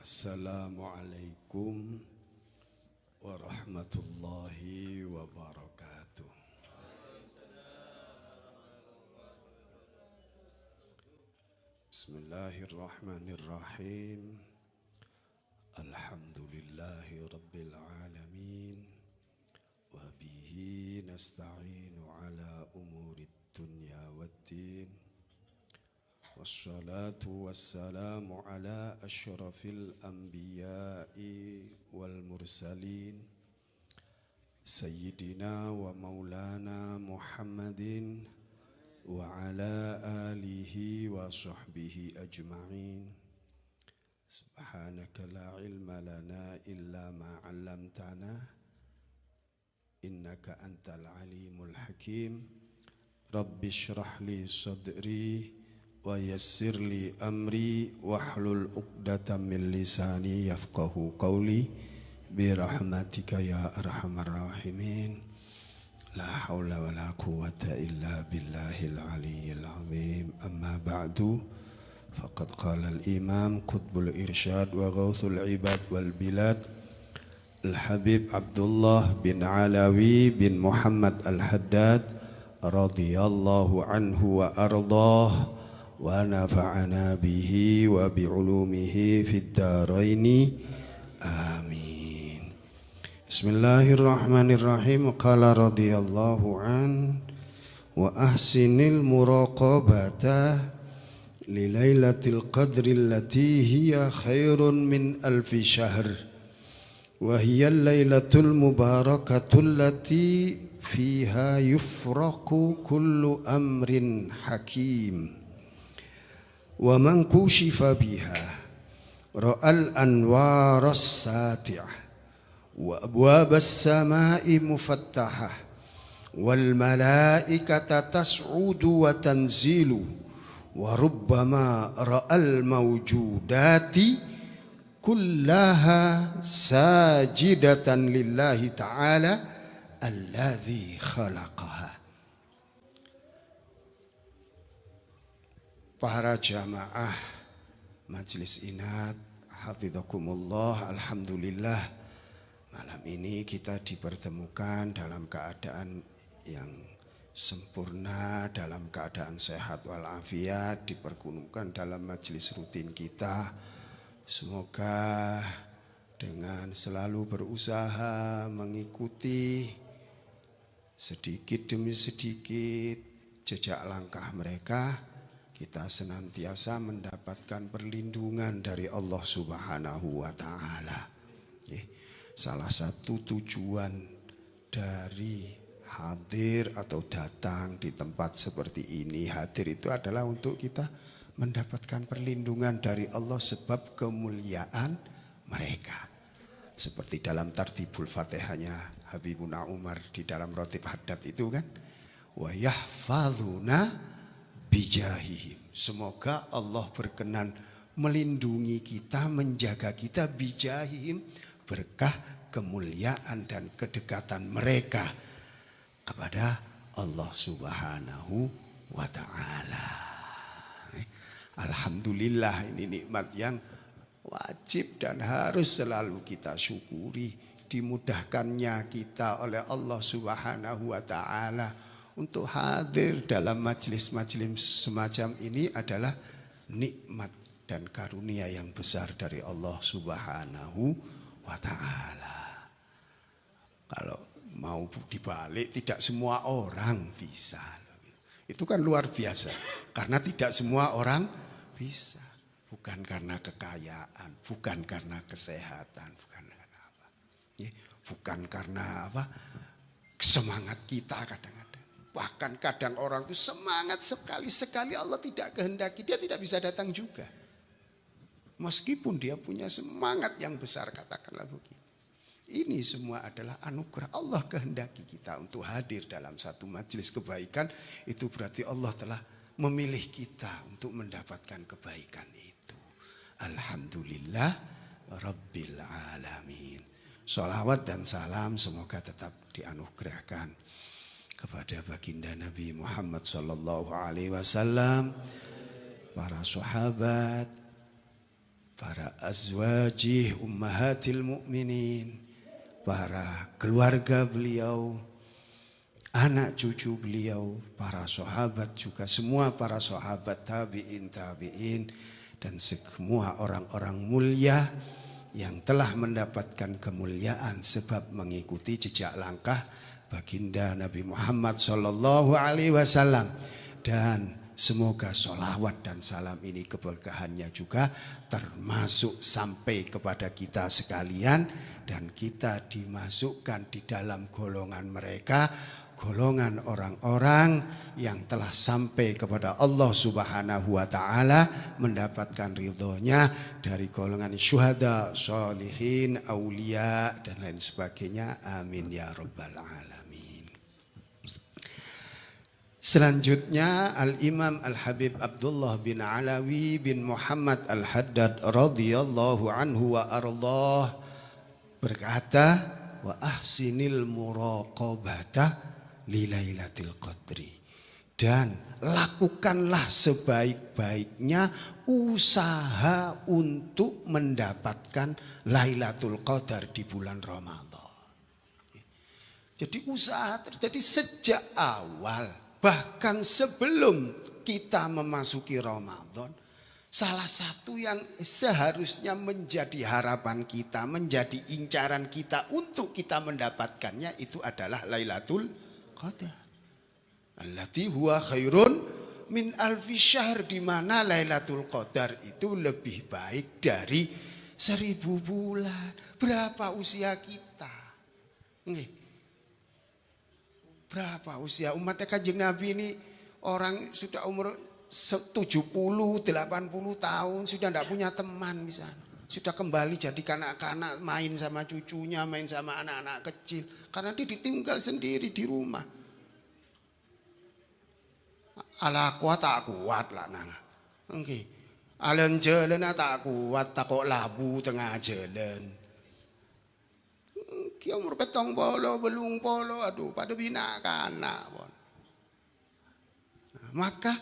Assalamualaikum warahmatullahi wabarakatuh. Bismillahirrahmanirrahim. Alhamdulillahi rabbil alamin. Wa bihi nasta'inu ala umurid dunya waddin. Wassalatu wassalamu ala asyrafil anbiya'i wal mursalin Sayyidina wa maulana Muhammadin wa ala alihi wa sahbihi ajma'in. Subhanaka la ilma lana illa ma 'allamtana innaka antal alimul hakim. Rabbi shrah li sadri wa yassir li amri wahlul 'uqdatam min lisani yafqahu qawli bi rahmatika ya arhamar rahimin. La haula wa la quwwata illa billahil aliyyil azim. Amma ba'du, faqad qala al imam qutbul irsyad wa ghauthul ibad wal bilad al habib Abdullah bin Alawi bin Muhammad al Haddad radhiyallahu anhu wa ardah wa nafa'ana bihi wa bi'ulumihi fid daraini amin. Bismillahirrahmanirrahim. Qala radhiyallahu an wa ahsinil muraqabata li lailatul qadri allati hiya khairun min alfi syahr wa hiya lailatul mubarakatul allati fiha yufraqu kullu amrin hakim. Wa man kushifa biha ra'al anwaras sati'ah wa abwabas samai mufattahah wal malaikata tas'udu wa tanzilu wa rubbama ra'al mawjudati kullaha sajidatan lillahi ta'ala alladhi khalaqaha. Para jamaah Majelis Inat hafidhakumullah, alhamdulillah malam ini kita dipertemukan dalam keadaan yang sempurna, dalam keadaan sehat walafiat, dipertemukan dalam majelis rutin kita. Semoga dengan selalu berusaha mengikuti sedikit demi sedikit jejak langkah mereka, kita senantiasa mendapatkan perlindungan dari Allah Subhanahu wa ta'ala. Salah satu tujuan dari hadir atau datang di tempat seperti ini, hadir itu adalah untuk kita mendapatkan perlindungan dari Allah sebab kemuliaan mereka. Seperti dalam tartibul fatihahnya Habibuna Umar di dalam rotib haddad itu kan, wa yahfazuna bijahihim. Semoga Allah berkenan melindungi kita, menjaga kita bijahihim, berkah kemuliaan dan kedekatan mereka kepada Allah Subhanahu wa ta'ala. Alhamdulillah, ini nikmat yang wajib dan harus selalu kita syukuri. Dimudahkannya kita oleh Allah Subhanahu wa ta'ala untuk hadir dalam majelis-majelis semacam ini adalah nikmat dan karunia yang besar dari Allah Subhanahu wa ta'ala. Kalau mau dibalik, tidak semua orang bisa. Itu kan luar biasa. Karena tidak semua orang bisa. Bukan karena kekayaan, bukan karena kesehatan, bukan karena apa. Bukan karena apa? Semangat kita kadang-kadang. Bahkan kadang orang itu semangat sekali Allah tidak kehendaki, dia tidak bisa datang juga. Meskipun dia punya semangat yang besar, katakanlah begitu. Ini semua adalah anugerah Allah, kehendaki kita untuk hadir dalam satu majelis kebaikan. Itu berarti Allah telah memilih kita untuk mendapatkan kebaikan itu. Alhamdulillah Rabbil Alamin. Sholawat dan salam semoga tetap dianugerahkan kepada baginda Nabi Muhammad sallallahu alaihi wasallam, para sahabat, para azwajih ummahatil mu'minin, para keluarga beliau, anak cucu beliau, para sahabat juga, semua para sahabat tabi'in dan semua orang-orang mulia yang telah mendapatkan kemuliaan sebab mengikuti jejak langkah baginda Nabi Muhammad sallallahu alaihi wasallam. Dan semoga sholawat dan salam ini keberkahannya juga termasuk sampai kepada kita sekalian, dan kita dimasukkan di dalam golongan mereka, golongan orang-orang yang telah sampai kepada Allah Subhanahu wa ta'ala, mendapatkan ridhonya, dari golongan syuhada, sholihin, aulia dan lain sebagainya. Amin ya rabbal alamin. Selanjutnya Al-Imam Al-Habib Abdullah bin Alawi bin Muhammad Al-Haddad radhiyallahu anhu wa ardhah berkata, wa ahsinil muraqabata li lailatul qadri, dan lakukanlah sebaik-baiknya usaha untuk mendapatkan Lailatul Qadar di bulan Ramadan. Jadi usaha terjadi sejak awal, bahkan sebelum kita memasuki Ramadan. Salah satu yang seharusnya menjadi harapan kita, menjadi incaran kita untuk kita mendapatkannya, itu adalah Lailatul Qadar. Allati huwa khairun min alfi syahr, di mana Lailatul Qadar itu lebih baik dari 1000 bulan. Berapa usia kita? Nggih. Berapa usia umat Kanjeng Nabi ini? Orang sudah umur 70, 80 tahun sudah tidak punya teman misalnya. Sudah kembali jadi kanak-kanak, main sama cucunya, main sama anak-anak kecil. Karena dia ditinggal sendiri di rumah. Ala kuat tak kuat lah nang. Oke. Alen jalan tak kuat, tak kok labu tengah jalan. Kia umur petong polo, belung polo, aduh pada bina kanak. Maka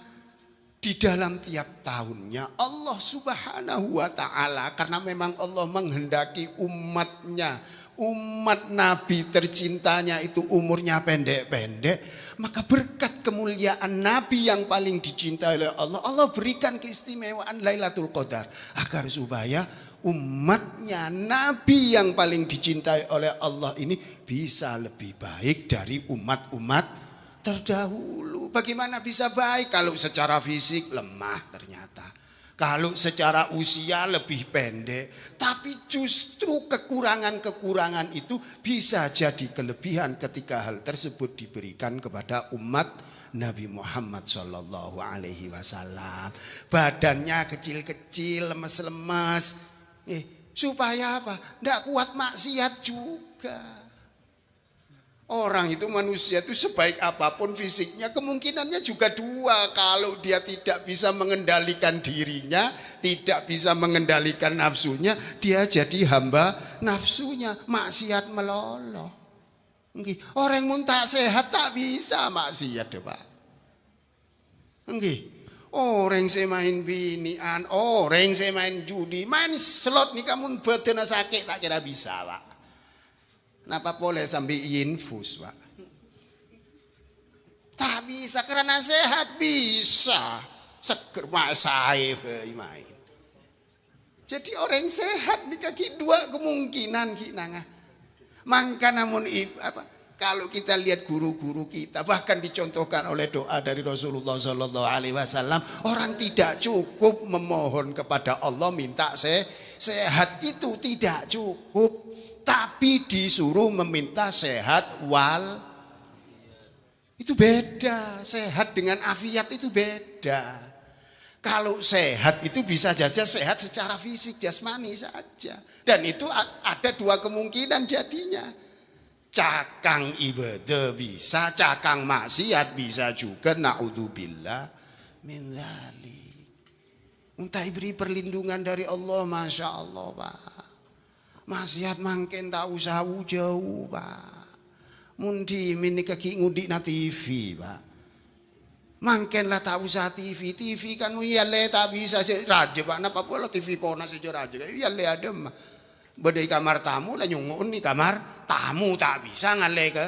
di dalam tiap tahunnya Allah Subhanahu wa ta'ala, karena memang Allah menghendaki umatnya, umat Nabi tercintanya itu umurnya pendek-pendek, maka berkat kemuliaan Nabi yang paling dicintai oleh Allah, Allah berikan keistimewaan Lailatul Qadar, agar supaya umatnya Nabi yang paling dicintai oleh Allah ini bisa lebih baik dari umat-umat terdahulu. Bagaimana bisa baik kalau secara fisik lemah ternyata, kalau secara usia lebih pendek, tapi justru kekurangan-kekurangan itu bisa jadi kelebihan ketika hal tersebut diberikan kepada umat Nabi Muhammad sallallahu alaihi wasallam. Badannya kecil-kecil, lemes-lemes, supaya apa? Tidak kuat maksiat juga. Orang itu, manusia itu sebaik apapun fisiknya, kemungkinannya juga dua. Kalau dia tidak bisa mengendalikan dirinya, tidak bisa mengendalikan nafsunya, dia jadi hamba nafsunya, maksiat meloloh. Orang yang tak sehat tak bisa maksiat, Pak. Orang saya main binian, orang saya main judi, main slot nih, kamu badan sakit tak kira bisa, Pak. Kenapa boleh sambil infus, Pak? Tak bisa, karena sehat bisa. Seger masai main. Jadi orang sehat nih kaki dua kemungkinan kinanga. Maka namun kalau kita lihat guru-guru kita, bahkan dicontohkan oleh doa dari Rasulullah Sallallahu Alaihi Wasallam, orang tidak cukup memohon kepada Allah minta sehat, itu tidak cukup. Tapi disuruh meminta sehat wal, itu beda. Sehat dengan afiat itu beda. Kalau sehat itu bisa saja sehat secara fisik jasmani saja, dan itu ada dua kemungkinan jadinya. Cakang ibadah bisa, cakang maksiat bisa juga. Naudzubillah min dzalik. Minta beri perlindungan dari Allah, masya Allah, Pak. Maksiat mangken tak usah jauh, Pak. Mundi mini kaki ngudik na TV, Pak. Mangkenlah tak usah TV. TV kan iya le tak bisa raja pak. Napa pula TV kona saja raja. Iya le ada mah. Bedai kamar tamu lah nyungun nih kamar tamu tak bisa ngale ke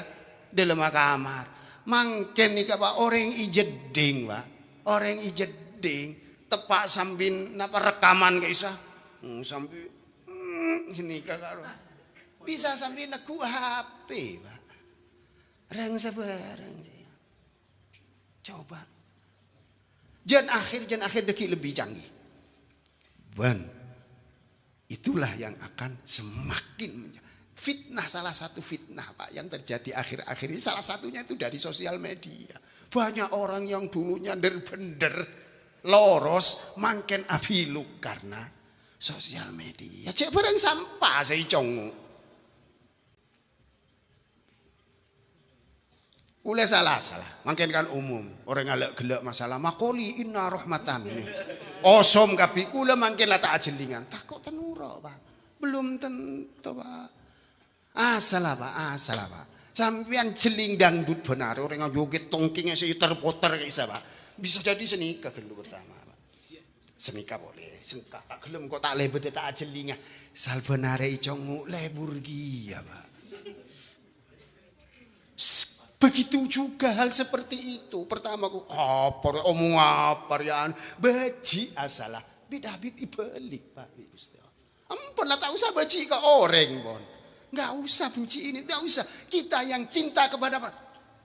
dalam kamar. Mangken nih pak orang ijeding pak. Orang ijeding tepak sambil napa rekaman ke isa. Sambil sini kakak bisa sambil neku HP pak. Reng sebarang. Coba. Jan akhir deki lebih canggih. Ban. Itulah yang akan semakin fitnah, salah satu fitnah Pak yang terjadi akhir-akhir ini salah satunya itu dari sosial media. Banyak orang yang dulunya bener loros mangken abiluk karena sosial media. Cek barang sampah saya congu. Ule salah. Mungkin kan umum. Orang ngalak gelak masalah. Makoli inna rahmatan ini. Osom kapi kula mungkin lah tak ajelingan. Tak kok tenuro pak. Belum tentu pak. Asalah pak. Sampian jeling dangdut benar. Orang joget tongkingnya si terputer kaisa pak. Bisa jadi senika gelu pertama pak. Senika boleh. Senika tak gelem kok tak lebet tak ajelingan. Sal benare icongu lebur gia pak. Begitu juga hal seperti itu. Pertama aku omong apa ya? Baji asalah. Bidabit ibalik Pak Ustaz. Ampun lah tak usah baji ke orang bon. Nggak usah benci ini, nggak usah. Kita yang cinta kepada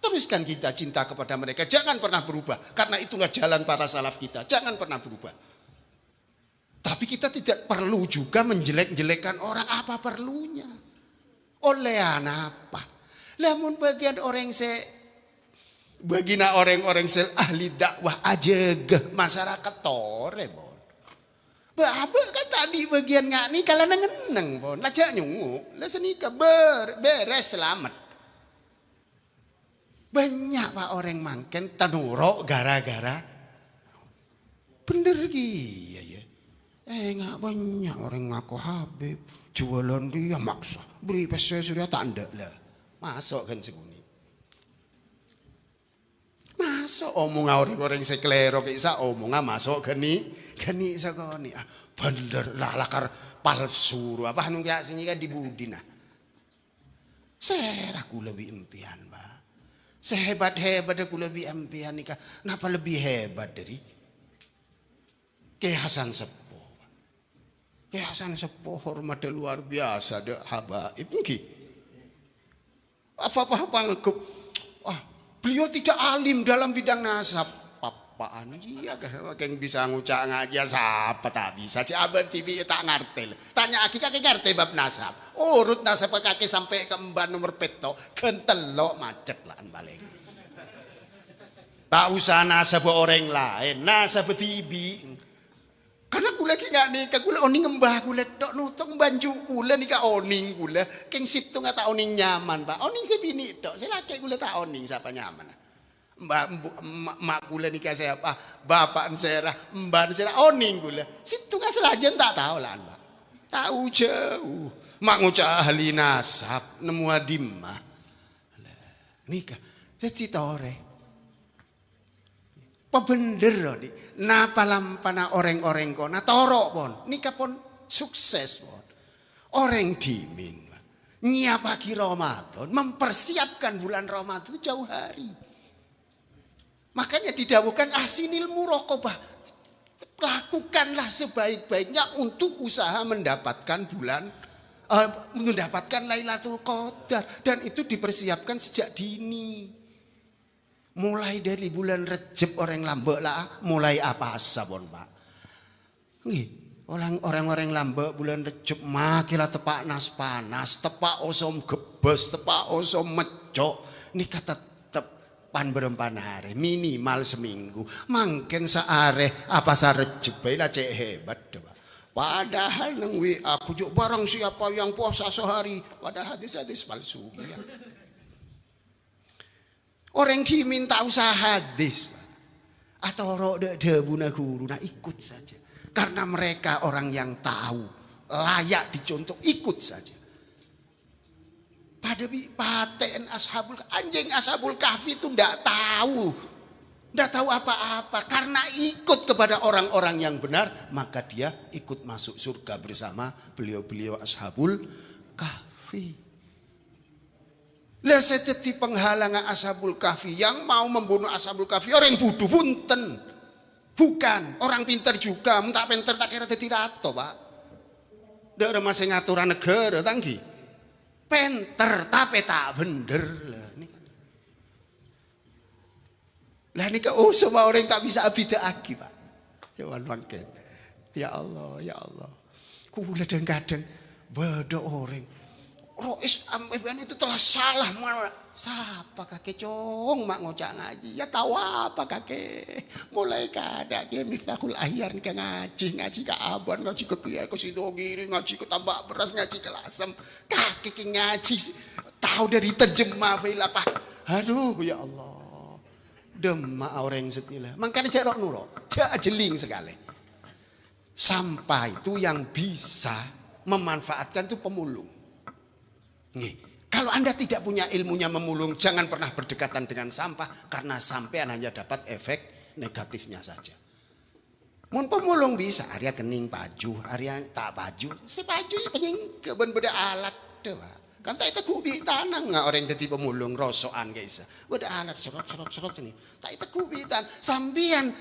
teruskan kita cinta kepada mereka. Jangan pernah berubah. Karena itulah jalan para salaf kita. Jangan pernah berubah. Tapi kita tidak perlu juga menjelek-jelekan orang. Apa perlunya? Oleh apa? Namun bagian orang bagina orang-orang ahli dakwah aja ke masyarakat tore bon. Babe kan tadi bagian ngak nih kalau nengeneng bon. Lajak nyungu, lah senika beres selamat. Banyak pak orang mangken tanuro gara-gara bener gitu ya. Nggak banyak orang ngaku Habib jualan dia maksa beri pesan sudah tanda lah. Masuk kan seguni. Masuk omong orang-orang seklero kisah omong masuk geni segoni. Bener lah lakar palsu apa nung ya sini kan dibudina. Aku lebih impian pak. Sehebat-hebat aku lebih impian nikah. Kenapa lebih hebat dari Kiai Hasan Sepuh? Kiai Hasan Sepuh hormatnya luar biasa deh habaib nggih. Apa-apa ngekup. Beliau tidak alim dalam bidang nasab. Papaan iya yang bisa ngucak ngaji siapa tak bisa. Cik abad TV tak ngerti. Tanya aki kakek ngerti bab nasab. Urut nasab kakek sampai ke emban nomor peto. Kentelok macet lah balik. Tak usah nasab orang lain. Nasab TV. Karena kula ki nggak nikah kula oning ngembah kula tok nutung banju kula nikah oning kula keng sip tu nggak tak oning nyaman pak oning sepini tok saya laki kula tak oning siapa nyaman mak kula nikah saya apa bapak saya mbak saya oning kula situ nggak selajan tak tahu lah mbak tahu jauh mak ngucap ahli nasab nemu adimah nikah jadi tore bener di napa lampana orang-orang kona torok pon nikah pon sukses pon orang dimin nyiapaki Ramadan mempersiapkan bulan Ramadan jauh hari makanya didawuhkan ahsinil muraqabah lakukanlah sebaik-baiknya untuk usaha mendapatkan mendapatkan Lailatul Qadar dan itu dipersiapkan sejak dini. Mulai dari bulan Rejab orang lambek lah, mulai apa sabon pak? Nih, orang-orang lambek bulan Rejab makilah tepak nas panas, tepak osom gebes, tepak osom mecok. Nih kata tepan berempan hari, minimal seminggu. Mungkin seare apa sa Rejab lah cek hebat pak. Padahal nengwi aku juk barang siapa yang puasa sehari, padahal hadis-hadis palsu ya. Orang diminta usaha hadis atau roda debuna guru, nah ikut saja. Karena mereka orang yang tahu, layak dicontoh, ikut saja. Pada paten ashabul anjing ashabul kahfi itu tidak tahu Tidak tahu apa-apa. Karena ikut kepada orang-orang yang benar, maka dia ikut masuk surga bersama beliau-beliau Ashabul Kahfi. Lah sedeti penghalangan Ashabul Kahfi, yang mau membunuh Ashabul Kahfi orang bodoh punten. Bukan, orang pinter juga. Mun tak pinter tak kira dadi rato, Pak. Ndak ada masih ngaturan negara tanggi. Pinter tapi tak bener lah. Lah ini oh semua orang tak bisa abidaki, Pak. Jawan mangken. Ya Allah, ya Allah. Kula kadang-kadang beda orang. Rois MPN itu telah salah. Siapa kakek cong mak ngocak ngaji. Ya tahu apa kakek. Mulai kada ke Miftahul Ahyar nika ngaji ke Abon, ngaji ke Kiai ke Sidogiri, ngaji ke Tambak Beras, ngaji ke Lasem. Kakek ngaji tahu dari terjemah file apa. Aduh ya Allah. Demak orang setilah. Makanya jarok nuro, jeling sekali. Sampah itu yang bisa memanfaatkan itu pemulung. Nih, kalau Anda tidak punya ilmunya memulung, jangan pernah berdekatan dengan sampah karena sampean hanya dapat efek negatifnya saja. Mun pemulung bisa, area kening paju, area tak paju, si paju penying keben beda alat doa. Kan tak itu kubi tanang nggak orang jadi pemulung rosokan guys. Beda alat serot ini. Tak itu kubi tan sambian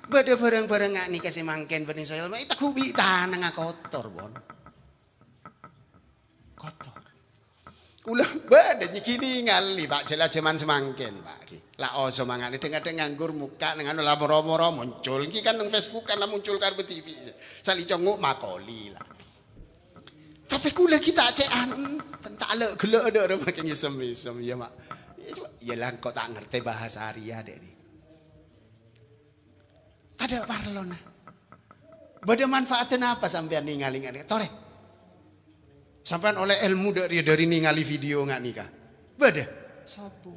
beda barang-barang nggak nih kasih mangken benih soal. Itu kubi tanang nggak kotor bon. Kotor. Kula beda nyikini ngali Pak jelas zaman semangken Pak. Lah oso mangane dengar nganggur muka dengan lah moro-moro muncul. Ki kan nang Facebook kan lah muncul karo TV. Sali congok makoli lah. Tapi kula kita cean tak le gelek ada orang makin nyesem-nyesem ya mak. Ya lah kau tak ngerti bahasa Arya dek ni. Ada parlona. Bada manfaatnya apa sampean ningali-ningali? Tore. Sampean oleh ilmu dari ningali video nggak nikah. Bada. Sapu.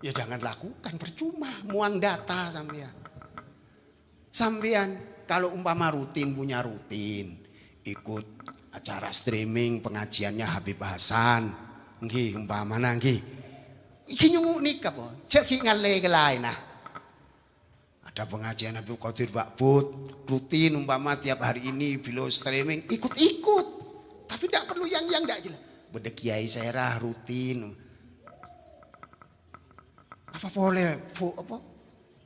Ya jangan lakukan percuma, muang data sampean. Sampean kalau umpama punya rutin ikut acara streaming pengajiannya Habib Hasan nggih umpamana nggih iki nyunguk nikah po cek ngale kelai nah ada pengajian Habib Qadir Bakbut rutin umpama tiap hari ini bilo streaming ikut tapi tidak perlu yang tidak jelas beda Kiai Serah rutin apa boleh apa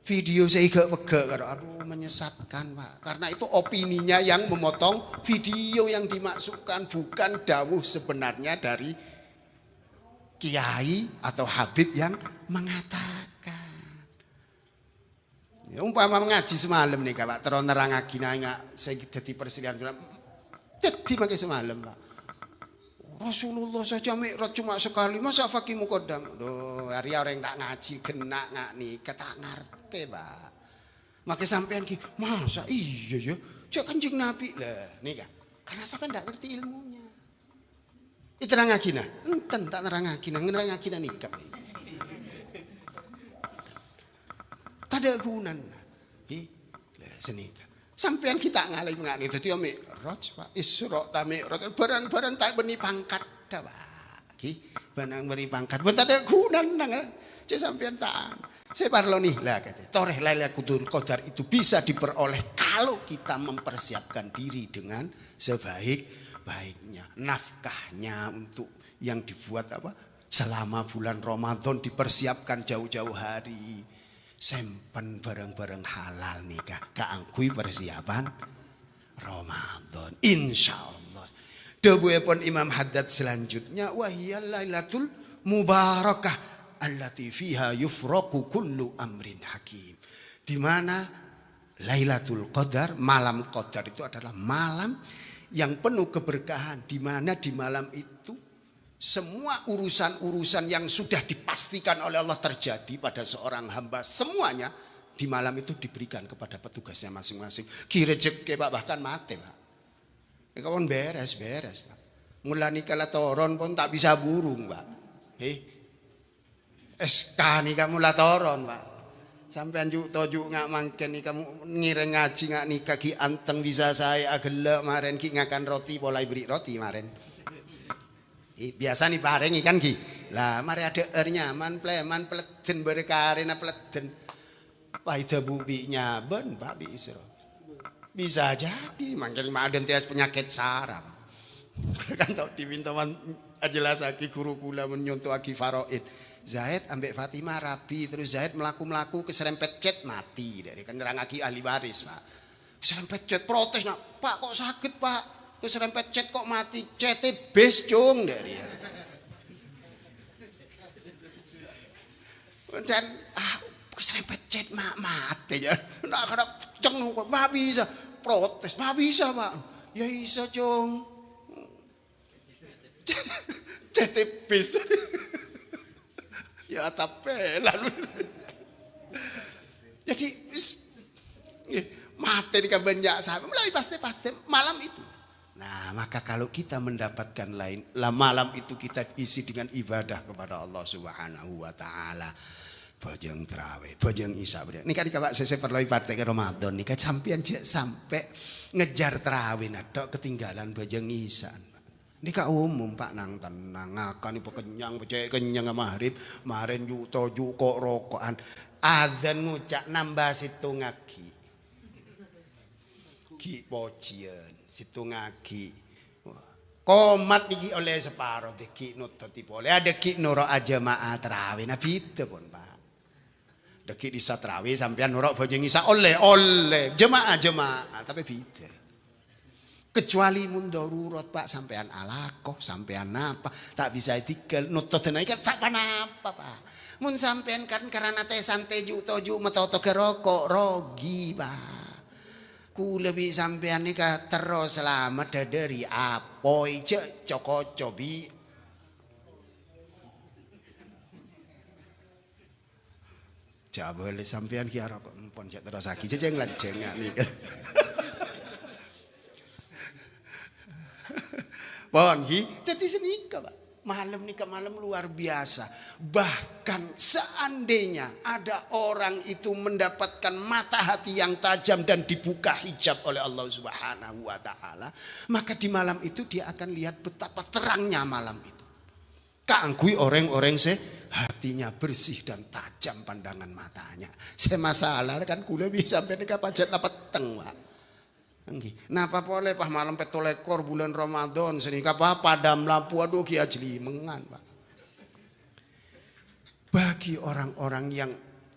video saya gak aduh menyesatkan Pak karena itu opininya yang memotong video yang dimasukkan bukan dawuh sebenarnya dari Kiai atau Habib yang mengatakan ya, umpama ngaji semalam nih Pak terus nerangake nggak saya jadi persilihan jadi pakai semalam Pak Rasulullah saja mi'raj cuma sekali masa fakih mukodam loh hari orang tak ngaji kena nggak nih kata ngerti Pak maka sampean ki masa iya ya cak Kanjeng Nabi lah nih kan karena sampean tidak ngerti ilmunya itu nerangakina enten tak nerangakina nikah tada gunan lah senika sampean kita ngalih ngani dadi mi'raj Pak Isra ta mi'raj barang-barang tak beni pangkat dah Pak ki barang beni pangkat ben tak gunan nang cek sampean tak saya parlo nih lah kata toreh Lailatul Qadar itu bisa diperoleh kalau kita mempersiapkan diri dengan sebaik-baiknya nafkahnya untuk yang dibuat apa selama bulan Ramadan dipersiapkan jauh-jauh hari simpen barang-barang halal nikah kaangkui persiapan Ramadan insyaallah dawuhipun Imam Haddad selanjutnya wahiyal lailatul mubarakah allati fiha yufraqu kullu amrin hakim di mana Lailatul Qadar malam Qadar itu adalah malam yang penuh keberkahan di mana di malam itu semua urusan-urusan yang sudah dipastikan oleh Allah terjadi pada seorang hamba semuanya di malam itu diberikan kepada petugasnya masing-masing. Kirejek ke Pak bahkan mati Pak. Kawan beres Pak. Mulani kala toron pun tak bisa burung Pak. SK nih kamu lah toron Pak. Sampean juk tojuk ngak mangken nih kamu ngireng ngaji ngak nikah ki anteng bisa saya agelek maren ki ngakan roti boleh beri roti maren. Biasa nih bareng ikan ki lah mari ada ernya man pleden berkarena pleden Paida bubinya ben Pak bisa. Bisa jadi mangkel maden tias penyakit saraf. Kan tok dimintawan jelas lagi guru kula menyontoh lagi faraid. Zaid ambek Fatimah rabi terus Zaid melaku keserempet cet mati dari kan nerangake ahli waris Pak. Keserempet cet protes nak Pak kok sakit Pak keserempet cet kok mati cete bes cung dari dan keserempet cet mati ya nak harap ceng Pak bisa protes Pak bisa Pak ya bisa cung cete bes ya tapelan. Jadi mati di banyak sahabat mulai pasti malam itu. Nah maka kalau kita mendapatkan malam itu kita isi dengan ibadah kepada Allah Subhanahu Wa Taala. Bojong terawih, bojong isya. Ini kan kalau saya perlu ibadah ke Ramadan. Ini kan sampai ngejar terawih, nadok ketinggalan bojong isya. Ini kak umum Pak nang tenang akan ibu kenyang percaya kenyang maghrib kemarin juto kok rokokan azan ngucak nambah situ ngaki ki pocian situ ngaki komat niki oleh separuh ki nutut tipe oleh ada ki noro aja maat terawih nah itu pun Pak deki di terawih sampean norok bojong isa oleh jemaah tapi beda. Kecuali mun darurat Pak sampean alakoh sampean apa tak bisa tinggal nutut tenan kan tak panapa Pak mun sampean kan karena teh santai toju metoto rokok rogi Pak ku lebih sampean nikah terus selamat dari apoi cek coko cobi coba boleh sampean ki rokok pon cek terus lagi jeng lanceng nih Pon jadi senika Pak malam luar biasa bahkan seandainya ada orang itu mendapatkan mata hati yang tajam dan dibuka hijab oleh Allah Subhanahu Wa Taala maka di malam itu dia akan lihat betapa terangnya malam itu kangkui orang-orang hatinya bersih dan tajam pandangan matanya saya masalah kan kula bisa sampai nika pajat dapat teng Pak napa boleh pas malam petolekor bulan Ramadan senika apa padam lampu aduh ki ajli mengan Pak. Bagi orang-orang yang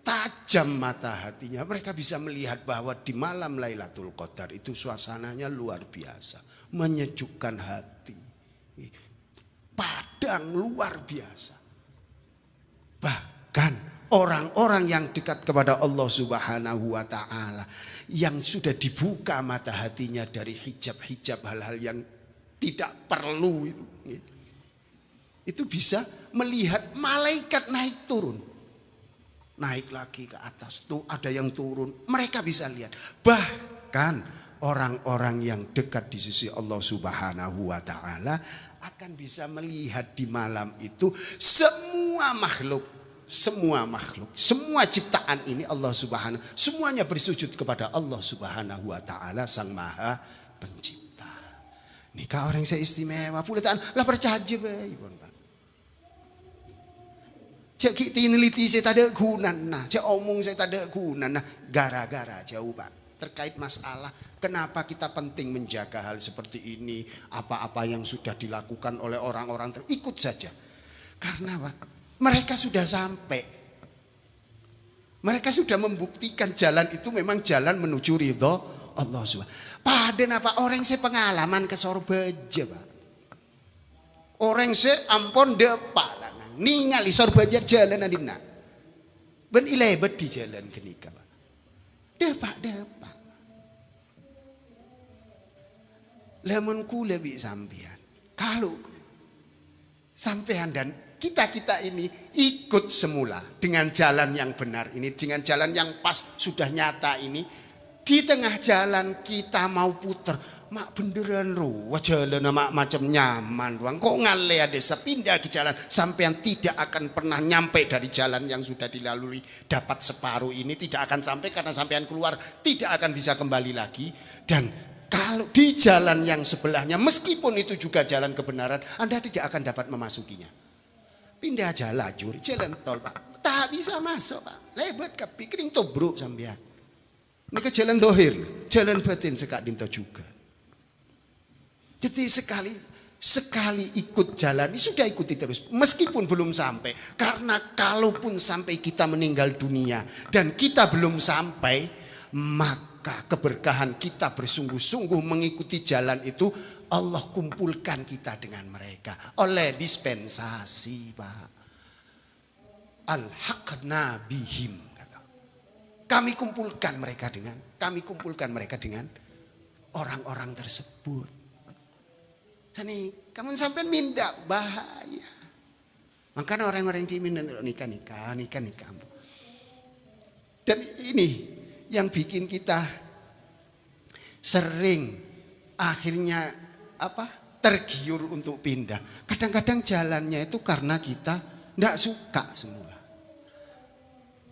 tajam mata hatinya mereka bisa melihat bahwa di malam Lailatul Qadar itu suasananya luar biasa, menyejukkan hati. Padang luar biasa. Bahkan orang-orang yang dekat kepada Allah Subhanahu Wa Taala yang sudah dibuka mata hatinya dari hijab-hijab hal-hal yang tidak perlu itu bisa melihat malaikat naik turun naik lagi ke atas tuh ada yang turun mereka bisa lihat bahkan orang-orang yang dekat di sisi Allah Subhanahu Wa Taala akan bisa melihat di malam itu semua makhluk, semua ciptaan ini Allah Subhanahu semuanya bersujud kepada Allah Subhanahu Wa Taala Sang Maha Pencipta. Nikah orang saya istimewa puletan lah percaya bae Pak. Cek kita neliti saya tak ada guna nah, cek omong saya tak ada guna nah gara-gara jauh Pak terkait masalah kenapa kita penting menjaga hal seperti ini apa-apa yang sudah dilakukan oleh orang-orang ikut saja karena Pak mereka sudah sampai. Mereka sudah membuktikan jalan itu memang jalan menuju ridho Allah SWT. Padahal apa orang saya pengalaman ke Sorbaja Pak. Orang saya ampun depak. Ningali Sorbaja jalan adina. Ben ilebet di jalan kenika Pak. Depak. Lamun kula bi sampean. Kalau sampean dan kita ini ikut semula dengan jalan yang benar ini, dengan jalan yang pas sudah nyata ini. Di tengah jalan kita mau puter, mak beneran ruwet jalan mak macam nyaman doang. Kok ngale ada sepindah ke jalan sampean tidak akan pernah nyampe dari jalan yang sudah dilalui dapat separuh ini tidak akan sampai karena sampean keluar tidak akan bisa kembali lagi dan kalau di jalan yang sebelahnya meskipun itu juga jalan kebenaran Anda tidak akan dapat memasukinya. Pindah aja lajur jalan tol Pak. tak bisa masuk Pak. Lebat kepikirin tobruk sampean. Ini ke jalan dohir, jalan batin sekak dinto juga. Jadi sekali ikut jalan, ini sudah ikuti terus. Meskipun belum sampai. Karena kalaupun sampai kita meninggal dunia dan kita belum sampai, maka keberkahan kita bersungguh-sungguh mengikuti jalan itu, Allah kumpulkan kita dengan mereka. Oleh dispensasi Pak. Al-haqna bihim. Kami kumpulkan mereka dengan orang-orang tersebut. Ini kamu sampai mindak bahaya. Makanya orang-orang yang diminta untuk nikah. Dan ini yang bikin kita sering akhirnya tergiur untuk pindah. Kadang-kadang jalannya itu karena kita tidak suka semua.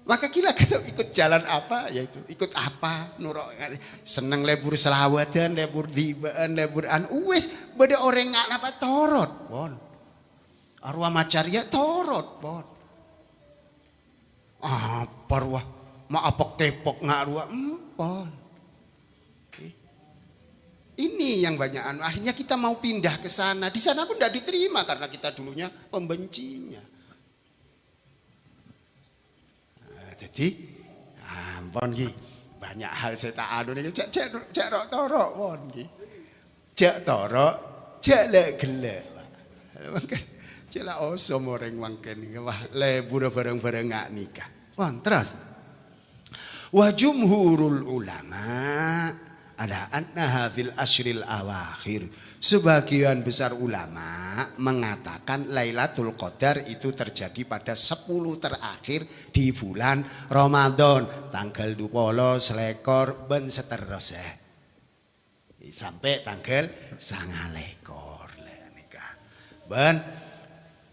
Maka kita ikut jalan apa, yaitu ikut apa, nurok seneng lebur selawatan, lebur dibaan, leburan, uwes beda orang nggak apa torot, pon, arwah macaria torot, pon, apa arwah, maapok tepok nggak arwah, pon. Ini yang banyak akhirnya kita mau pindah ke sana, di sana pun tidak diterima karena kita dulunya pembencinya. Jadi, ampun ki, banyak hal saya tak adu nih, cak torok pon ki, cak torok, cak gelek, cak lah osom orang wangken, wah lebur bareng-bareng nggak nikah, pon terus, wa jumhurul ulama ala anna hadzal ashril awakhir. Sebagian besar ulama mengatakan Lailatul Qadar itu terjadi pada 10 terakhir di bulan Ramadan, tanggal 20 selekor ben seterusnya sampai tanggal 29 nikah. Ben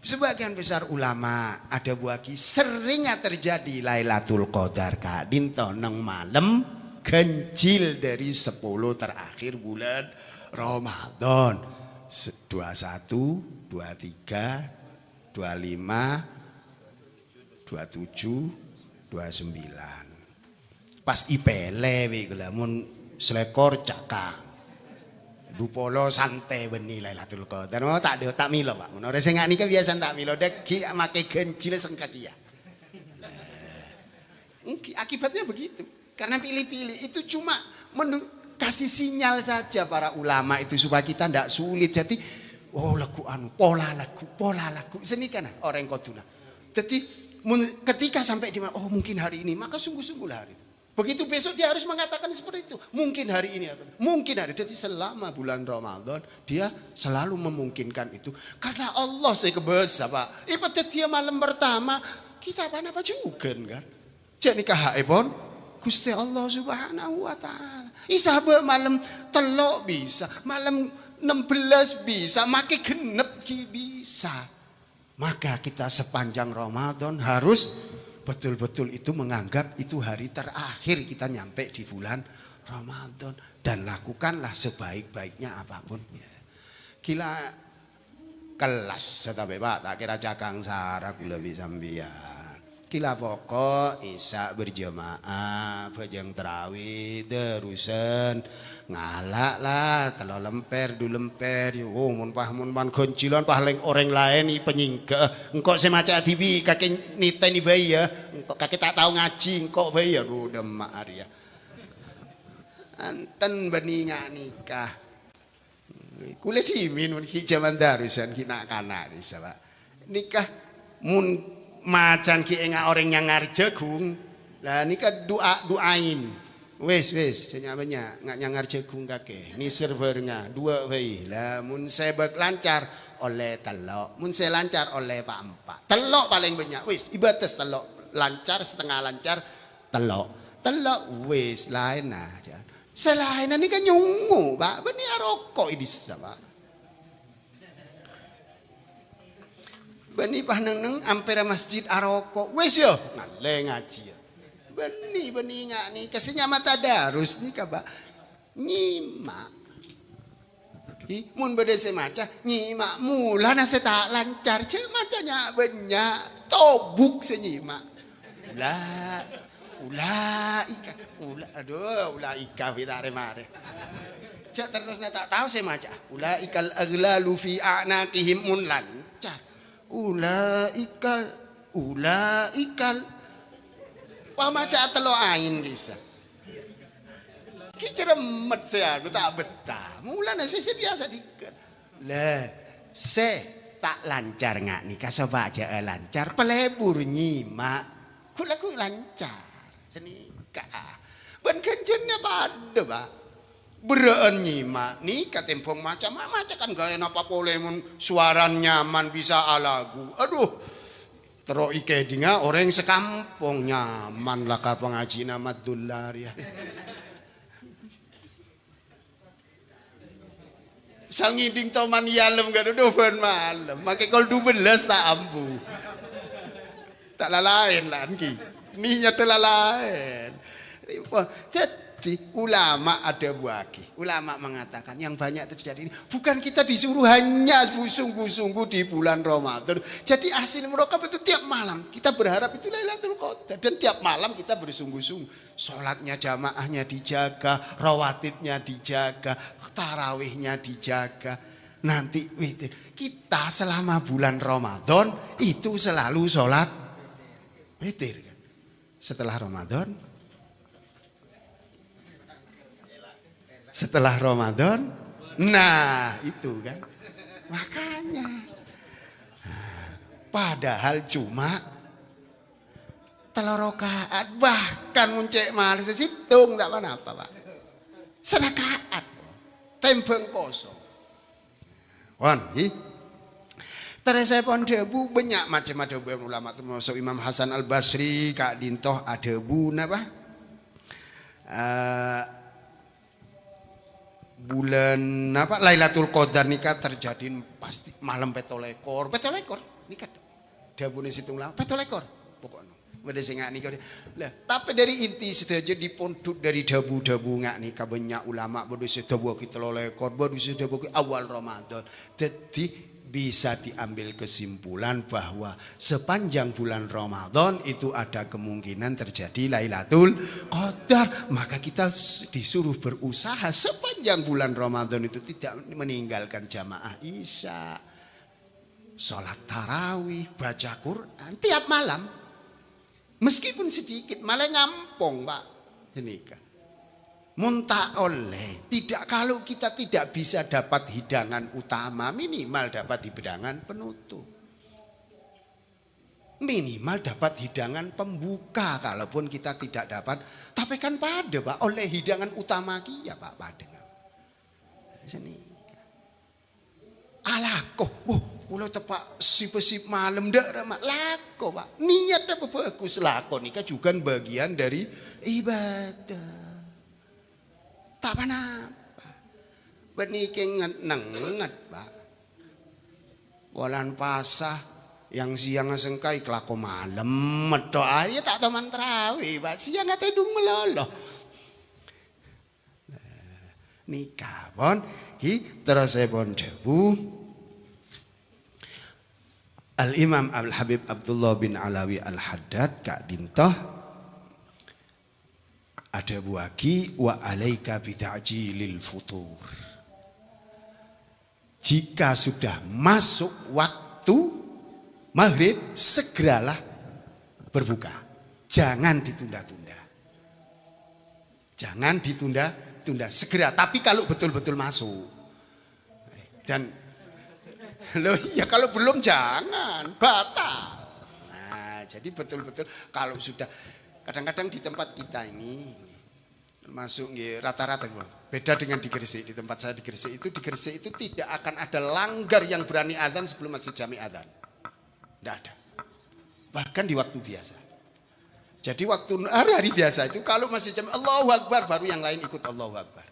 sebagian besar ulama ada buaki seringnya terjadi Lailatul Qadar Kak dinto nang malam ganjil dari 10 terakhir bulan Ramadan 21, 23, 25, 27, 29. Pas ipele wikula mun selekor cakang. Dupolo santai beni Lailatul Qadar. Mau tak ada tak milo Pak. Mun ora sing ngak nika biasa tak milo dek make ganjil sengkatia. Akibatnya begitu. Karena pilih-pilih itu cuma kasih sinyal saja para ulama itu supaya kita tidak sulit. Jadi pola lagu seni kan orang koduna. Jadi ketika sampai di mana mungkin hari ini, maka sungguh-sungguh hari itu. Begitu besok dia harus mengatakan seperti itu. Mungkin hari ini, mungkin hari. Jadi selama bulan Ramadan dia selalu memungkinkan itu. Karena Allah saya kebesa Pak. Ibadah dia malam pertama kita apa juga kan. Jadi kahapun Gusti Allah Subhanahu wa taala. Isabe malam telok bisa, malam 16 bisa, make genep bisa. Maka kita sepanjang Ramadan harus betul-betul itu menganggap itu hari terakhir kita nyampe di bulan Ramadan dan lakukanlah sebaik-baiknya apapun. Gila kelas setabe Pak, tak kira cakang sarah kula bisa sampeyan. Kila pokok isya berjamaah bajang terawih terusan ngalak lah telo lemper du lemper mun pan goncilan paling orang lain i penyingga engkau semaca TV kakek niteni bayi ya engkau kakek tak tahu ngaji engkau bayi ya udah mak Arya anten beni ngak nikah kulit dimin ki zaman darusan kina kanak bisa Pak nikah mun macan ki enggak orang yang ngarjegung lah nikah doain wes senyapanya nggak nyangar jagung kakek ni servernya 2 wae lah mun sebek lancar oleh telok mun saya lancar oleh Pak 4 telok paling banyak wes ibates telok lancar setengah lancar telok wes lain aja selain ini kan nyungu Pak beni rokok ini Pak beni pahneng ampera masjid aroko wes yo ngale ngaji ya beni ngak nih kasihnya mata darus nih kabak nyimak mun bede semaca nyimak mula nase tak lancar ce macanya banyak tobuk senyimak Ulaika. Ulaika fitare mare. Jak terus tak tahu saya maca. Ulaikal aghlalu fi a'naqihim lancar. Ulaikal pamaca telo ain bisa. Ki ceremet saya tak betah. Mulane sisi biasa dikit. Lah, se tak lancar ngak nih coba aja lancar pelebur nyimak. Kula ku lancar. Senika. Ben kencennya pada, Pak. Bereen nyimak nih katempong macam kan gaya napa boleh mun suara nyaman bisa alagu. Aduh. Terus ike dinga orang sekampung nyaman lah ka pengaji nama dolar ya. Sangiding toman yalem gak ada ben malam. Makai kol 12 tak ambu. Tak lalain lah ki. Ninya telalain. Jadi ulama ada buaki. Ulama mengatakan yang banyak terjadi ini bukan kita disuruh hanya sungguh-sungguh di bulan Ramadan. Jadi hasil muraqabah itu tiap malam. Kita berharap itu Lailatul Qadar dan tiap malam kita bersungguh-sungguh. Salatnya jamaahnya dijaga, rawatibnya dijaga, tarawihnya dijaga. Nanti kita selama bulan Ramadan itu selalu sholat witir. Setelah Ramadan nah itu kan makanya padahal cuma telur rakaat bahkan muncek malis situng tak apa-apa Pak senakaat tembeng kosong wan teresepon debu banyak macam-macam ulama termasuk Imam Hasan Al Basri Kak Dintoh ada bu napa bulan apa Lailatul Qadar nikah terjadi pasti malam petolekor nikah dabune situng lah petolekor pokoknya beda sing ngak nikah lah tapi dari inti saja dipondok dari dabu-dabu ngak nikah banyak ulama bodo sedabu kita lolekor bodo sedabu awal Ramadan jadi bisa diambil kesimpulan bahwa sepanjang bulan Ramadan itu ada kemungkinan terjadi Lailatul Qadar. Maka kita disuruh berusaha sepanjang bulan Ramadan itu tidak meninggalkan jamaah Isya, sholat tarawih, baca Quran tiap malam. Meskipun sedikit malah ngampong Pak. Ini kan. Muntah oleh tidak kalau kita tidak bisa dapat hidangan utama minimal dapat hidangan penutup minimal dapat hidangan pembuka kalaupun kita tidak dapat tapi kan pada Pak oleh hidangan utama kia Pak pada sini alakoh ulo tepak sip malam dak ramak lako Pak niat apa bagus lako nikah juga bagian dari ibadah. Tak apa-apa. Beniki ngenget Pak. Bulan pasah yang siang sengkai kelako malam medok aja tak teman terawih Pak. Siang ate dung meloloh. Nikah pon ki terus pon debu. Al Imam Al Habib Abdullah bin Alawi Al Haddad Kak Dintoh ada buaki wa alaika bita'jilil futur. Jika sudah masuk waktu maghrib segeralah berbuka. Jangan ditunda-tunda. Jangan ditunda-tunda segera. Tapi kalau betul-betul masuk. Dan loh ya kalau belum jangan batal. Nah, jadi betul-betul kalau sudah kadang-kadang di tempat kita ini masuk rata-rata beda dengan di Gresik. Di tempat saya di Gresik itu tidak akan ada langgar yang berani azan sebelum masjid jami azan. Tidak ada. Bahkan di waktu biasa. Jadi waktu hari-hari biasa itu kalau masjid jami Allahu Akbar baru yang lain ikut Allahu Akbar.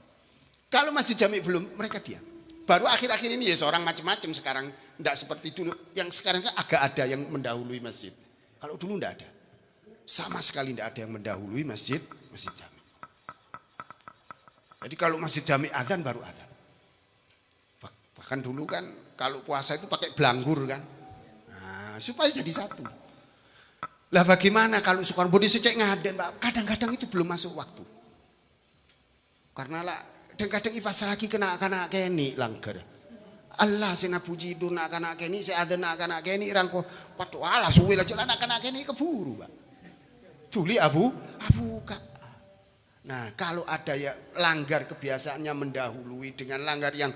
Kalau masjid jami belum mereka diam. Baru akhir-akhir ini ya seorang macam-macam sekarang tidak seperti dulu. Yang sekarang kan agak ada yang mendahului masjid. Kalau dulu tidak ada. Sama sekali tidak ada yang mendahului masjid jami. Jadi kalau masjid jami azan baru azan. Bahkan dulu kan kalau puasa itu pakai belanggur kan. Nah, supaya jadi satu. Lah bagaimana kalau Sukar Budi secek ngaden, Pak? Kadang-kadang itu belum masuk waktu. Karena lah kadang-kadang ipas lagi kena keni langgar. Allah sina puji duna kana keni se adena kana keni rangko patu ala suwe lah celana kana keni keburu, Pak. Tuli abu Kak. Nah, kalau ada ya langgar kebiasaannya mendahului dengan langgar yang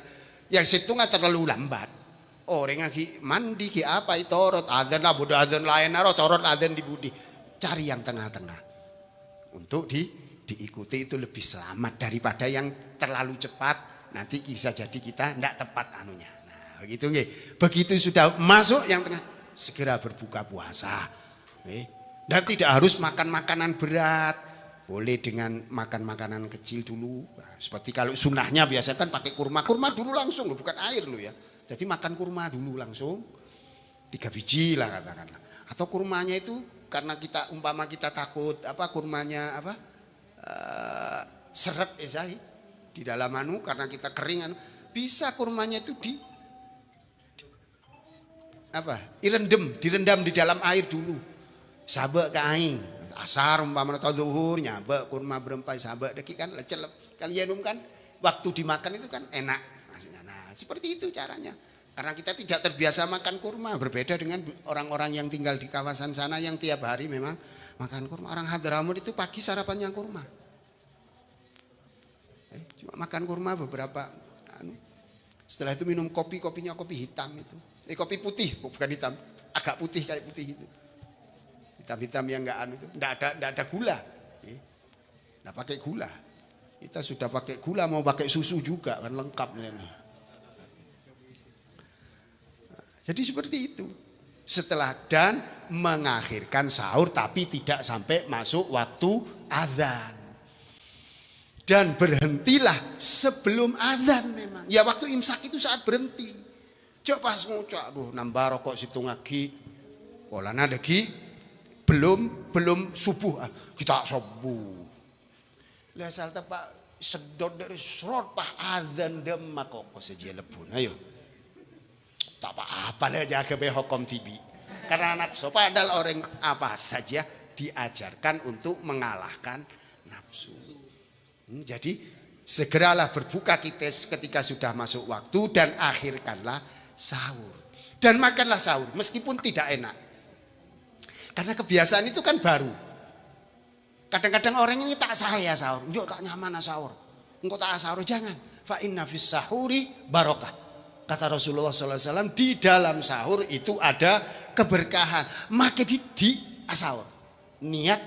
situ nggak terlalu lambat. Orang lagi mandi ki apa itu torot adzan lah bodoh adzan lain naro torot adzan di budi. Cari yang tengah-tengah. Untuk diikuti itu lebih selamat daripada yang terlalu cepat. Nanti bisa jadi kita tidak tepat anunya. Nah, begitu nggih. Begitu sudah masuk yang tengah segera berbuka puasa. Dan tidak harus makan makanan berat. Boleh dengan makan makanan kecil dulu. Nah, seperti kalau sunnahnya biasa kan pakai kurma dulu langsung loh, bukan air loh ya. Jadi makan kurma dulu langsung 3 biji lah katakanlah. Atau kurmanya itu karena kita umpama kita takut apa kurmanya apa seret di dalam karena kita keringan bisa kurmanya itu direndam di dalam air dulu. Sabek ke aing. Asar umpama atau zuhur nyabek kurma berempai sabek deki kan lecelep. Kalian kan waktu dimakan itu kan enak. Nah, seperti itu caranya. Karena kita tidak terbiasa makan kurma. Berbeda dengan orang-orang yang tinggal di kawasan sana yang tiap hari memang makan kurma. Orang Hadramut itu pagi sarapannya kurma. Cuma makan kurma beberapa. Setelah itu minum kopinya kopi hitam itu. Kopi putih, bukan hitam. Agak putih kayak putih itu. Hitam-hitam yang itu. Enggak ada gula. Enggak pakai gula. Kita sudah pakai gula mau pakai susu juga kan lengkap. Jadi seperti itu. Setelah dan mengakhirkan sahur tapi tidak sampai masuk waktu azan. Dan berhentilah sebelum azan memang. Ya waktu imsak itu saat berhenti. Coba pas ngucap, aduh nambah rokok situ ngagi. Polana degi belum subuh. Kita subuh. Lah asal tepak sedot dari serot pah azan demak kok saja lebun. Ayo. Tak apa-apa lah jaga behokom tibi. Karena nafsu padahal orang apa saja diajarkan untuk mengalahkan nafsu. Jadi segeralah berbuka kita ketika sudah masuk waktu dan akhirkanlah sahur. Dan makanlah sahur meskipun tidak enak. Karena kebiasaan itu kan baru. Kadang-kadang orang ini tak saya sahur, enggak tak nyaman sahur. Engkau tak sahur jangan. Fa inna fis sahuri barokah. Kata Rasulullah SAW di dalam sahur itu ada keberkahan. Maka di sahur niat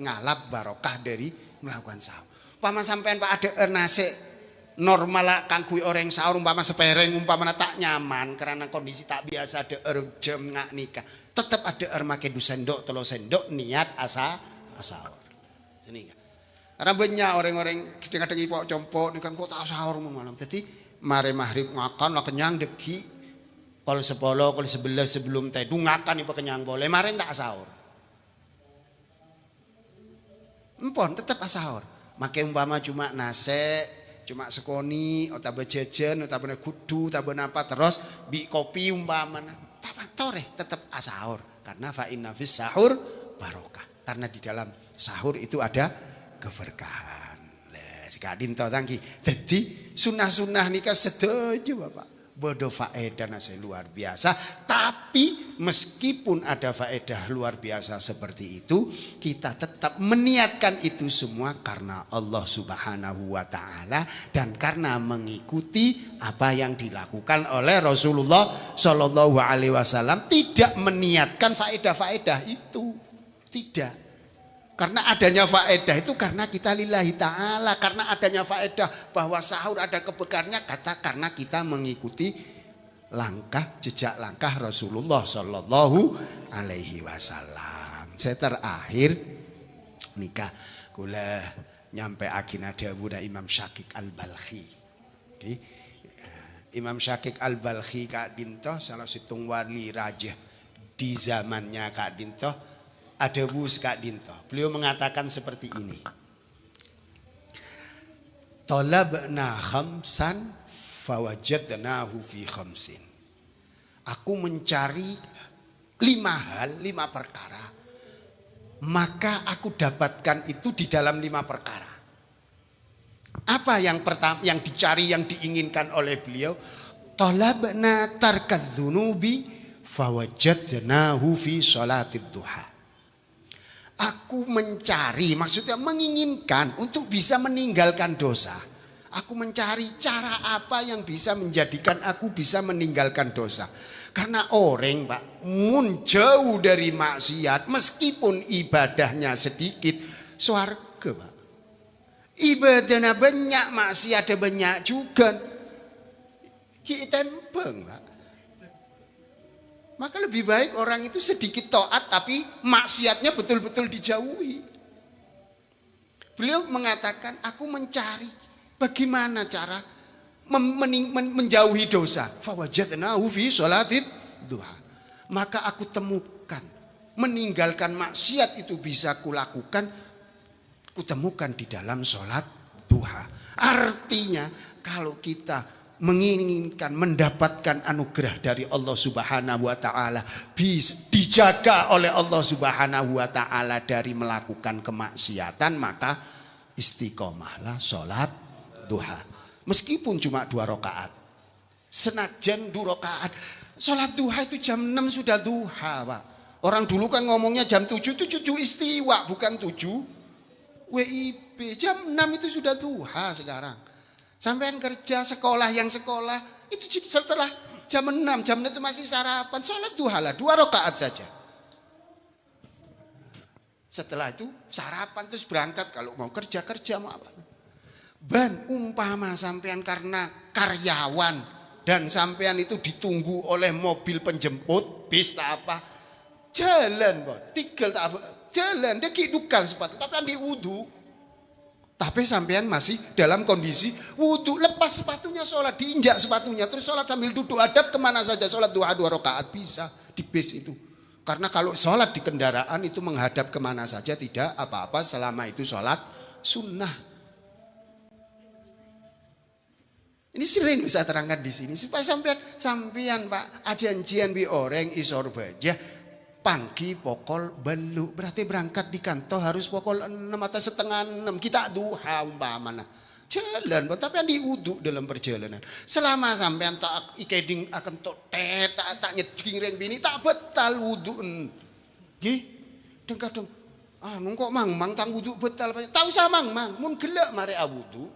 ngalap barokah dari melakukan sahur. Umpama sampean Pak ada nasi normal kangkui orang sahur umpama sepereng umpama tak nyaman karena kondisi tak biasa ada jam ngak nikah. Tetap ada make 2 sendok 3 sendok niat sahur. Ini kan. Karena banyak orang-orang kadang-kadang ipok compok nih kan kok tak sahur malam. Jadi mare maghrib ngakan lah kenyang deki kol 10 kol 11 sebelum tedu ngakan ipo kenyang boleh mare tak sahur. Empon tetap sahur. Make umpama cuma nasi, cuma sekoni, atau jajan, atau kudu, atau apa terus bi kopi umpama. Tore tetap sahur karena fa inna fis sahur barokah. Karena di dalam sahur itu ada keberkahan. Kadin tau tangki. Jadi sunnah-sunnah nikah setuju Bapak. Bodoh faedah nasi luar biasa. Tapi meskipun ada faedah luar biasa seperti itu, kita tetap meniatkan itu semua karena Allah Subhanahu wa taala dan karena mengikuti apa yang dilakukan oleh Rasulullah Shallallahu alaihi wasallam, tidak meniatkan faedah-faedah itu. Tidak. Karena adanya faedah itu karena kita lillahi ta'ala. Karena adanya faedah bahwa sahur ada keberkahannya karena kita mengikuti jejak langkah Rasulullah Sallallahu alaihi wasallam. Saya terakhir nikah kula nyampe agina dawuh Imam Syakik Al-Balkhi. Okay. Imam Syakik Al-Balkhi Kak Dinto salah satu wali raja di zamannya Kak Dinto. Ada wus Kak Dinto. Beliau mengatakan seperti ini. Talabna khamsan fawajadnahu fi khamsin. Aku mencari 5 hal, 5 perkara. maka aku dapatkan itu di dalam 5 perkara. Apa yang pertama, yang dicari, yang diinginkan oleh beliau? Talabna tarkadzunubi fawajadnahu fi sholatid duha. Aku mencari, maksudnya menginginkan untuk bisa meninggalkan dosa. Aku mencari cara apa yang bisa menjadikan aku bisa meninggalkan dosa. Karena orang Pak, jauh dari maksiat, meskipun ibadahnya sedikit, swarga Pak. Ibadahnya banyak, maksiatnya banyak juga. Kita tembeng Pak. Maka lebih baik orang itu sedikit taat tapi maksiatnya betul-betul dijauhi. Beliau mengatakan, aku mencari bagaimana cara menjauhi dosa. Fawajadnahu fi sholatid duha. Maka aku temukan meninggalkan maksiat itu bisa kulakukan, kutemukan di dalam sholat duha. Artinya kalau kita menginginkan mendapatkan anugerah dari Allah Subhanahu wa taala, bisa dijaga oleh Allah Subhanahu wa taala dari melakukan kemaksiatan, maka istiqomahlah sholat duha. Meskipun cuma 2 rakaat. Senajan 2 rakaat. Sholat duha itu jam 6 sudah duha, Pak. Orang dulu kan ngomongnya jam 7 itu 7 istiwa, bukan 7 WIB. Jam 6 itu sudah duha sekarang. Sampean kerja, sekolah, yang sekolah itu setelah jam 6 itu masih sarapan, sholat duha lah 2 rakaat saja. Setelah itu sarapan terus berangkat, kalau mau kerja mau apa. Ban umpama sampean karena karyawan dan sampean itu ditunggu oleh mobil penjemput, bis tak apa, jalan Bon, tinggal tak apa, jalan dia kidukal sepatu, tapi kan diwudu. Tapi sampean masih dalam kondisi wudu, lepas sepatunya sholat, diinjak sepatunya, terus sholat sambil duduk adab kemana saja, sholat 2 rakaat bisa di bis itu. Karena kalau sholat di kendaraan itu menghadap kemana saja tidak apa-apa selama itu sholat sunnah. Ini sering bisa terangkan di sini supaya sampean Pak ajanjian bi orang isor baja. Pagi pokol belu, berarti berangkat di kantor harus pokol 6 atau setengah 6. Kita duha umpamana. Jalan, tapi yang diwudhu dalam perjalanan. Selama sampean tak ikeding akan tak nyeding reng bini tak betal wudhu. Nggih. Kadang kok mang tang wudhu betal. Tahu sama mang, mun gelek mare wudhu.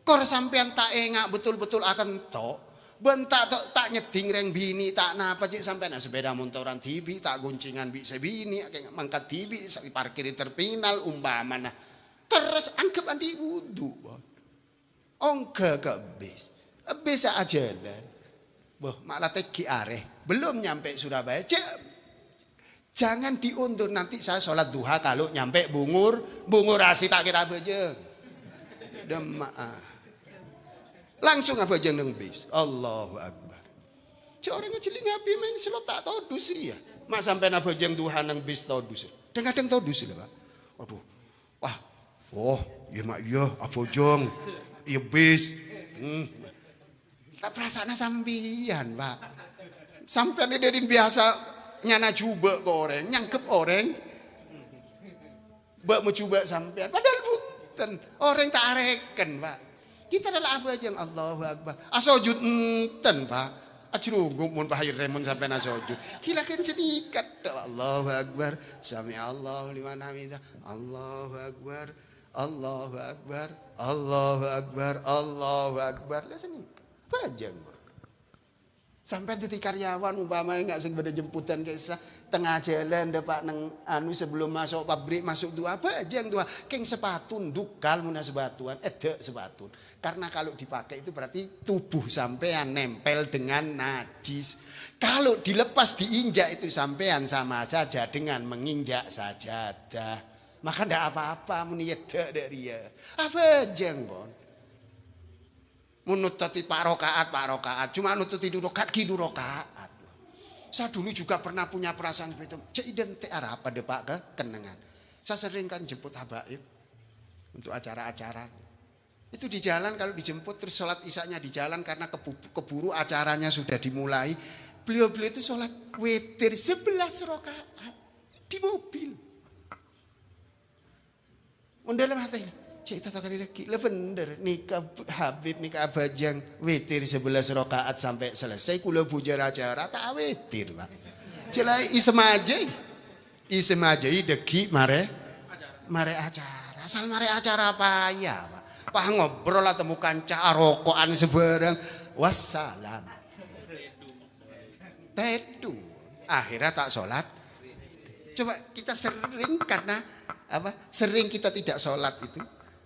Kor sampean tak engak betul-betul akan tok. Bentak tak nyeding reng bini tak napa cik sampai sepeda motoran tibi tak goncingan bi sebini kayak mangkat tibi parkir terminal umpamana terus anggap andi wudu ongke ke bis aja lah boh malah teki areh belum nyampe Surabaya cek jangan diundur nanti saya sholat duha kalau nyampe bungur asih tak kira bejeng demak langsung apa aja neng bis. Allahu Akbar. Cik orangnya celing api main selot tak todus ya. Mak sampai apa aja duha neng bis todus. Kadang todus lah Pak. Aduh. Wah. Oh, iya mak iya apa jong. Iya bis. Tak perasaan sambian Pak. Sampai dari biasa nyana coba ke orang, nyangkep orang. Bak mau coba sampean. Padahal punten orang tak areken Pak. Kita adalah apa aja yang Allahu Akbar. Asojud enten Pak. Acrunggu mun pahir remon sampai nasojud. Kilakan sedikit. Allahu Akbar. Sami Allahu liman hamidah. Allahu Akbar. Allahu Akbar. Allahu Akbar. Allahu Akbar. Lah sedikit. Pajang. Sampai detik karyawan umpamanya enggak segede jemputan kisah tengah jalan depak nang sebelum masuk pabrik masuk dua apa aja yang dua keng sepatun dukal muna sebatuan edek sepatun karena kalau dipakai itu berarti tubuh sampean nempel dengan najis kalau dilepas diinjak itu sampean sama saja dengan menginjak sajadah maka ndak apa-apa muni edek dari dia apa aja Bon menututi pak rokaat cuma nututi 2 rakaat ki 2 rakaat. Saya dulu juga pernah punya perasaan seperti itu. Cek identik arah pada Pak ke kenangan. Saya sering kan jemput habaib untuk acara-acara. Itu di jalan kalau dijemput terus sholat isanya di jalan karena keburu acaranya sudah dimulai. Beliau itu sholat witir 11 rakaat di mobil. Undang masa cek tata kali lagi. Lah bener nikah Habib nikah Bajang witir 11 rakaat sampai selesai kula bujar acara tak witir, Pak. Jelai isem aja degi mare acara. Asal mare acara apa ya, Pak. Pak ngobrol lah temu kanca rokokan sebarang. Wassalam. Tedu. Akhirnya tak sholat. Coba kita sering karena apa? Sering kita tidak sholat itu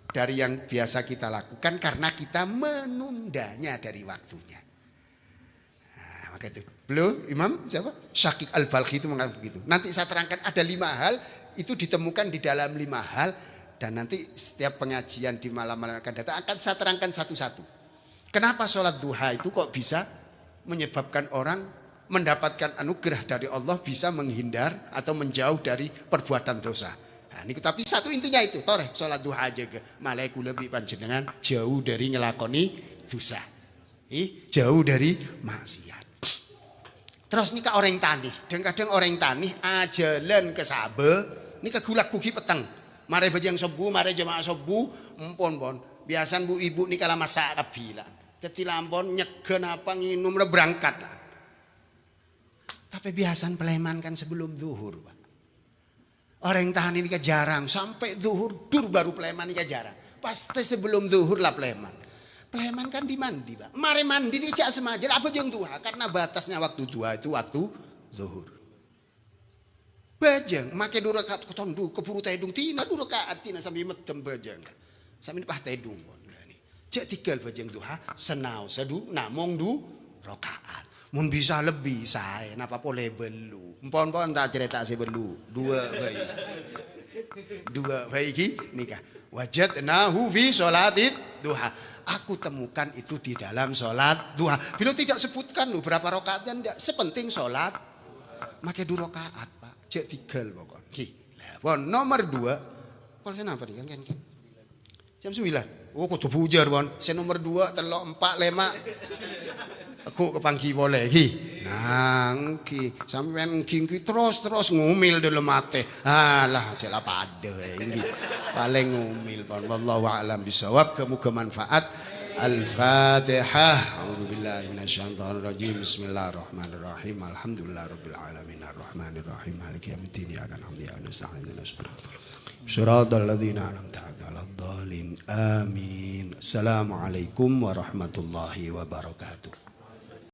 dari yang biasa kita lakukan karena kita menundanya dari waktunya. Nah, maka itu. Belum Imam siapa? Syakik Al-Balkhi itu mengatakan begitu. Nanti saya terangkan ada 5 hal itu ditemukan di dalam 5 hal dan nanti setiap pengajian di malam-malam akan datang akan saya terangkan satu-satu. Kenapa sholat duha itu kok bisa menyebabkan orang mendapatkan anugerah dari Allah bisa menghindar atau menjauh dari perbuatan dosa. Nah, ini tapi satu intinya itu, toreh sholat duha aja ke malaiku lebih panjenengan jauh dari ngelakoni dosa. Jauh dari maksiat. Terus nika orang tani, kadang orang tani ajalan ke Sabe, nika gulak gugi peteng. Mare bajang sobu, mare jemaah sobu, empon. Biasan bu ibu nika lama masak kabilan. Dadi lampon nyegen apa nginum berangkat lah. Tapi biasan peleman kan sebelum zuhur, Pak. Orang tahan ini jarang sampai zuhur dur baru peleman ini jarang. Pasti sebelum zuhur lah peleman. Peleman kan di mandi, Pak. Mari mandi dicak semajel apa jeng duha karena batasnya waktu duha itu waktu zuhur. Bajang make dua rakaat ketondu keburu tedung tina dua rakaat tina sambil medem bajang. Sambil pah tedung pon. Cek tinggal bajang duha senau sedu namong du rakaat. Mun bisa lebih saya napa boleh belu. Empon-pon tak cerita si belu. Dua bayi ki nikah. Wajadnahu fi sholatit duha. Aku temukan itu di dalam sholat duha. Bila tidak sebutkan lu berapa rakaatnya enggak. Sepenting sholat. Make 2 rakaat, Pak. Cek tinggal pokok. Ki. Pon nomor 2. Pon sen apa nih kan? Jam 9. Oh kudu bujar, Pon. Sen nomor 2 telok 4 5. Aku kepanggi boleh ki. Nang ki sampean ki terus ngumil dalam mate. Alah celah pada ini. Paling ngumil pon wallahu a'lam bisawab muga manfaat. Al-Fatihah. A'udzubillahi minasyaitonir rajim. Bismillahirrahmanirrahim. Alhamdulillahirabbil alamin arrahmanir rahim maliki yaumiddin iyyaka na'budu wa iyyaka nasta'in ihdinas siratal ladzina an'amta 'alaihim. Amin. Assalamualaikum warahmatullahi wabarakatuh.